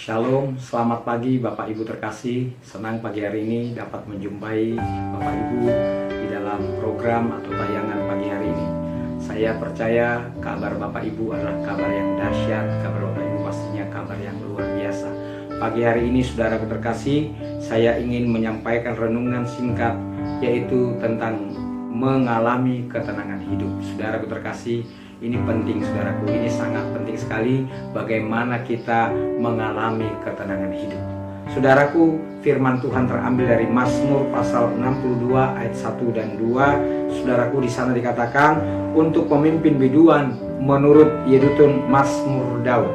Shalom, selamat pagi Bapak Ibu terkasih. Senang pagi hari ini dapat menjumpai Bapak Ibu di dalam program atau tayangan pagi hari ini. Saya percaya kabar Bapak Ibu adalah kabar yang dahsyat, kabar Bapak Ibu pastinya kabar yang luar biasa. Pagi hari ini saudaraku terkasih, saya ingin menyampaikan renungan singkat yaitu tentang mengalami ketenangan hidup. Saudaraku terkasih, ini penting saudaraku, ini sangat penting sekali bagaimana kita mengalami ketenangan hidup. Saudaraku, firman Tuhan terambil dari Mazmur pasal 62 ayat 1 dan 2. Saudaraku, di sana dikatakan untuk pemimpin biduan menurut Yedutun Mazmur Daud.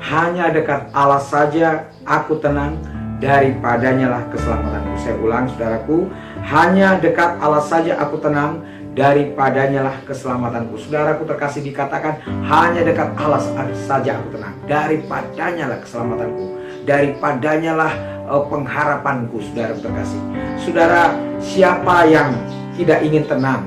Hanya dekat Allah saja aku tenang, daripadanya lah keselamatanku. Saya ulang saudaraku, hanya dekat Allah saja aku tenang, daripadanya lah keselamatanku. Saudaraku terkasih, dikatakan hanya dekat Allah saja aku tenang, daripadanya lah keselamatanku, daripadanya lah pengharapanku. Saudara terkasih, saudara, siapa yang tidak ingin tenang?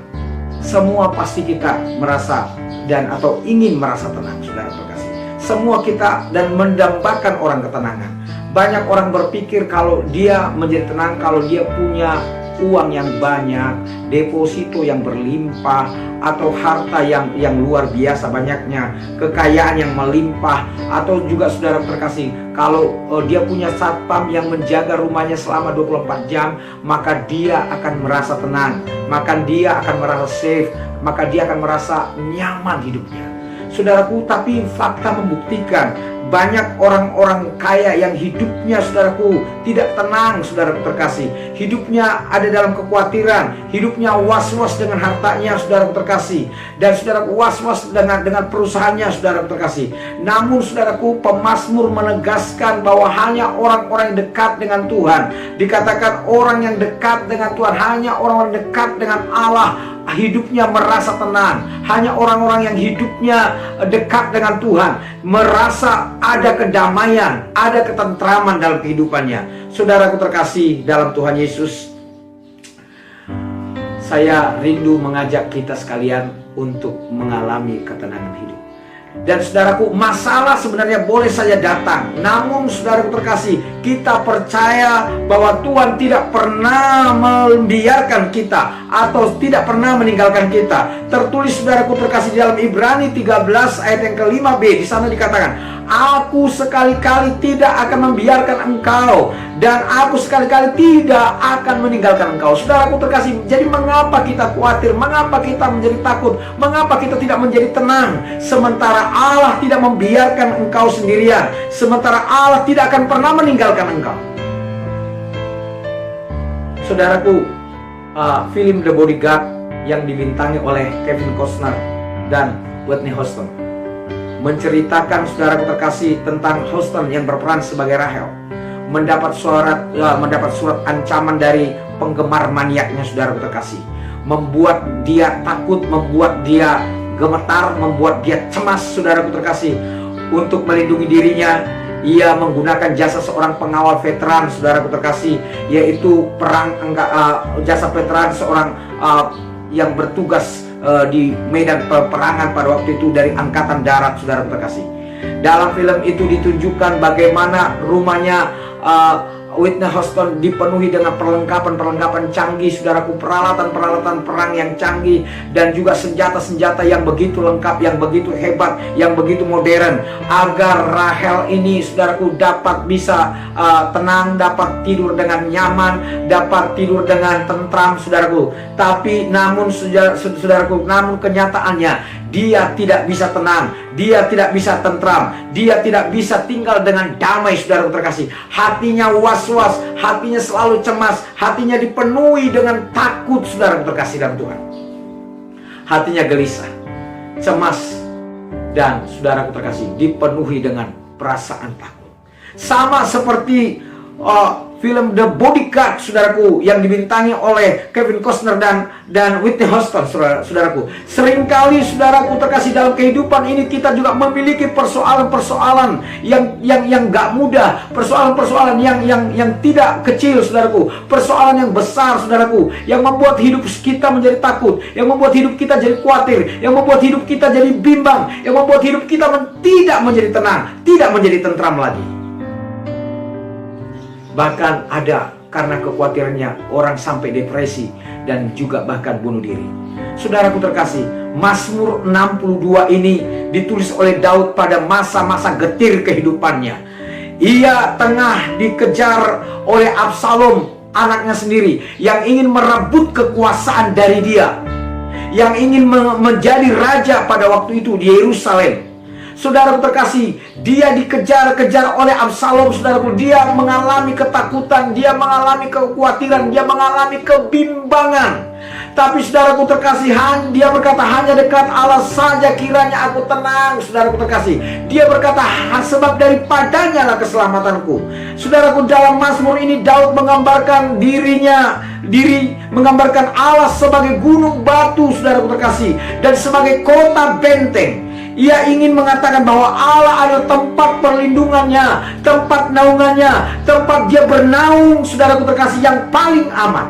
Semua pasti kita merasa dan atau ingin merasa tenang. Saudara terkasih, semua kita dan mendambakan orang ketenangan. Banyak orang berpikir kalau dia menjadi tenang kalau dia punya uang yang banyak, deposito yang berlimpah, atau harta yang luar biasa banyaknya, kekayaan yang melimpah, atau juga saudara terkasih, kalau dia punya satpam yang menjaga rumahnya selama 24 jam, maka dia akan merasa tenang, maka dia akan merasa safe, maka dia akan merasa nyaman hidupnya. Saudaraku, tapi fakta membuktikan banyak orang-orang kaya yang hidupnya, saudaraku, tidak tenang. Saudara terkasih, hidupnya ada dalam kekhawatiran, hidupnya was-was dengan hartanya, saudara terkasih, dan saudaraku was-was dengan perusahaannya, saudara terkasih. Namun saudaraku, pemazmur menegaskan bahwa hanya orang-orang yang dekat dengan Tuhan, dikatakan orang yang dekat dengan Tuhan, hanya orang-orang dekat dengan Allah, hidupnya merasa tenang. Hanya orang-orang yang hidupnya dekat dengan Tuhan merasa ada kedamaian, ada ketentraman dalam kehidupannya. Saudaraku terkasih dalam Tuhan Yesus, saya rindu mengajak kita sekalian untuk mengalami ketenangan hidup. Dan saudaraku, masalah sebenarnya boleh saja datang, namun saudaraku terkasih, kita percaya bahwa Tuhan tidak pernah membiarkan kita atau tidak pernah meninggalkan kita. Tertulis saudaraku terkasih di dalam Ibrani 13 ayat yang ke-5b, di sana dikatakan, aku sekali-kali tidak akan membiarkan engkau, dan aku sekali-kali tidak akan meninggalkan engkau. Saudaraku terkasih, jadi mengapa kita khawatir? Mengapa kita menjadi takut? Mengapa kita tidak menjadi tenang? Sementara Allah tidak membiarkan engkau sendirian, sementara Allah tidak akan pernah meninggalkan engkau. Saudaraku, film The Bodyguard yang dibintangi oleh Kevin Costner dan Whitney Houston menceritakan, saudaraku terkasih, tentang Houston yang berperan sebagai Rahel mendapat surat ancaman dari penggemar maniaknya, saudaraku terkasih, membuat dia takut, membuat dia gemetar, membuat dia cemas. Saudaraku terkasih, untuk melindungi dirinya, ia menggunakan jasa seorang pengawal veteran, saudaraku terkasih, yaitu jasa veteran seorang yang bertugas di medan peperangan pada waktu itu dari angkatan darat, saudara terkasih. Dalam film itu ditunjukkan bagaimana rumahnya Whitney Houston dipenuhi dengan perlengkapan canggih, saudaraku, peralatan perang yang canggih, dan juga senjata-senjata yang begitu lengkap, yang begitu hebat, yang begitu modern, agar Rahel ini, saudaraku, dapat bisa tenang, dapat tidur dengan nyaman, dapat tidur dengan tentram, saudaraku. Tapi namun saudaraku, namun kenyataannya dia tidak bisa tenang, dia tidak bisa tentram, dia tidak bisa tinggal dengan damai, saudara terkasih. Hatinya was-was, hatinya selalu cemas, hatinya dipenuhi dengan takut, saudara terkasih dalam Tuhan. Hatinya gelisah, cemas, dan saudara terkasih dipenuhi dengan perasaan takut. Sama seperti film The Bodyguard, saudaraku, yang dibintangi oleh Kevin Costner dan Whitney Houston, saudaraku. Seringkali, saudaraku terkasih, dalam kehidupan ini kita juga memiliki persoalan-persoalan yang gak mudah, persoalan-persoalan yang tidak kecil, saudaraku, persoalan yang besar, saudaraku, yang membuat hidup kita menjadi takut, yang membuat hidup kita jadi khawatir, yang membuat hidup kita jadi bimbang, yang membuat hidup kita tidak menjadi tenang, tidak menjadi tentram lagi. Bahkan ada karena kekhawatirannya orang sampai depresi dan juga bahkan bunuh diri. Saudaraku terkasih, Mazmur 62 ini ditulis oleh Daud pada masa-masa getir kehidupannya. Ia tengah dikejar oleh Absalom, anaknya sendiri, yang ingin merebut kekuasaan dari dia, yang ingin menjadi raja pada waktu itu di Yerusalem. Saudaraku terkasih, dia dikejar-kejar oleh Absalom. Saudaraku, dia mengalami ketakutan, dia mengalami kekhawatiran, dia mengalami kebimbangan. Tapi saudaraku terkasih, dia berkata, hanya dekat Allah saja kiranya aku tenang. Saudaraku terkasih, dia berkata, sebab daripadanya lah keselamatanku. Saudaraku, dalam Mazmur ini Daud menggambarkan menggambarkan Allah sebagai gunung batu, saudaraku terkasih, dan sebagai kota benteng. Ia ingin mengatakan bahwa Allah adalah tempat perlindungannya, tempat naungannya, tempat dia bernaung, saudaraku terkasih, yang paling aman.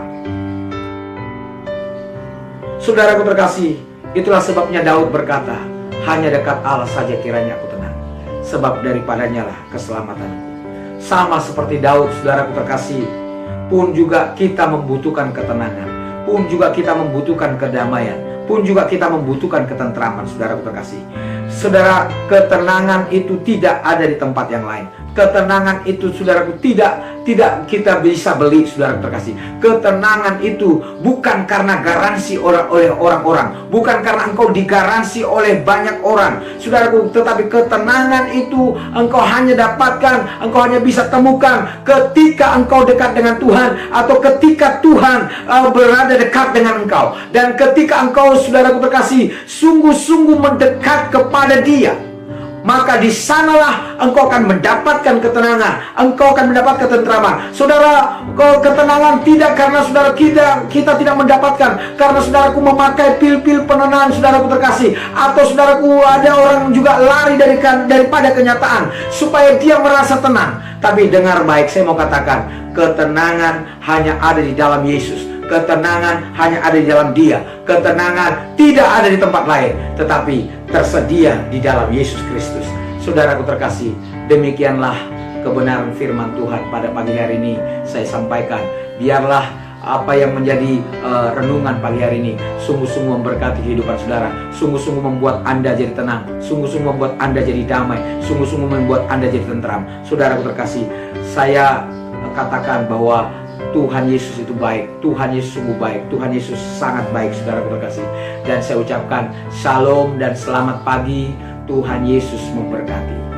Saudaraku terkasih, itulah sebabnya Daud berkata, hanya dekat Allah saja kiranya aku tenang, sebab daripadanya lah keselamatanku. Sama seperti Daud, saudaraku terkasih, pun juga kita membutuhkan ketenangan, pun juga kita membutuhkan kedamaian, pun juga kita membutuhkan ketentraman, saudaraku terkasih. Saudara, ketenangan itu tidak ada di tempat yang lain. Ketenangan itu, saudaraku, tidak kita bisa beli, saudara terkasih. Ketenangan itu bukan karena garansi oleh orang-orang, bukan karena engkau digaransi oleh banyak orang, saudaraku, tetapi ketenangan itu engkau hanya dapatkan, engkau hanya bisa temukan ketika engkau dekat dengan Tuhan, atau ketika Tuhan berada dekat dengan engkau. Dan ketika engkau, saudaraku terkasih, sungguh-sungguh mendekat kepada Dia, maka di sanalah engkau akan mendapatkan ketenangan, engkau akan mendapat ketentraman. Saudara, ketenangan tidak karena saudara kita tidak mendapatkan karena saudaraku memakai pil-pil penenang, saudaraku terkasih, atau saudaraku ada orang juga lari daripada kenyataan supaya dia merasa tenang. Tapi dengar baik, saya mau katakan, ketenangan hanya ada di dalam Yesus. Ketenangan hanya ada di dalam Dia. Ketenangan tidak ada di tempat lain, tetapi tersedia di dalam Yesus Kristus. Saudaraku terkasih, demikianlah kebenaran firman Tuhan pada pagi hari ini saya sampaikan. Biarlah apa yang menjadi renungan pagi hari ini sungguh-sungguh memberkati kehidupan saudara, sungguh-sungguh membuat Anda jadi tenang, sungguh-sungguh membuat Anda jadi damai, sungguh-sungguh membuat Anda jadi tentram. Saudaraku terkasih, saya katakan bahwa Tuhan Yesus itu baik, Tuhan Yesus sungguh baik, Tuhan Yesus sangat baik, saudara terkasih. Dan saya ucapkan shalom dan selamat pagi, Tuhan Yesus memberkati.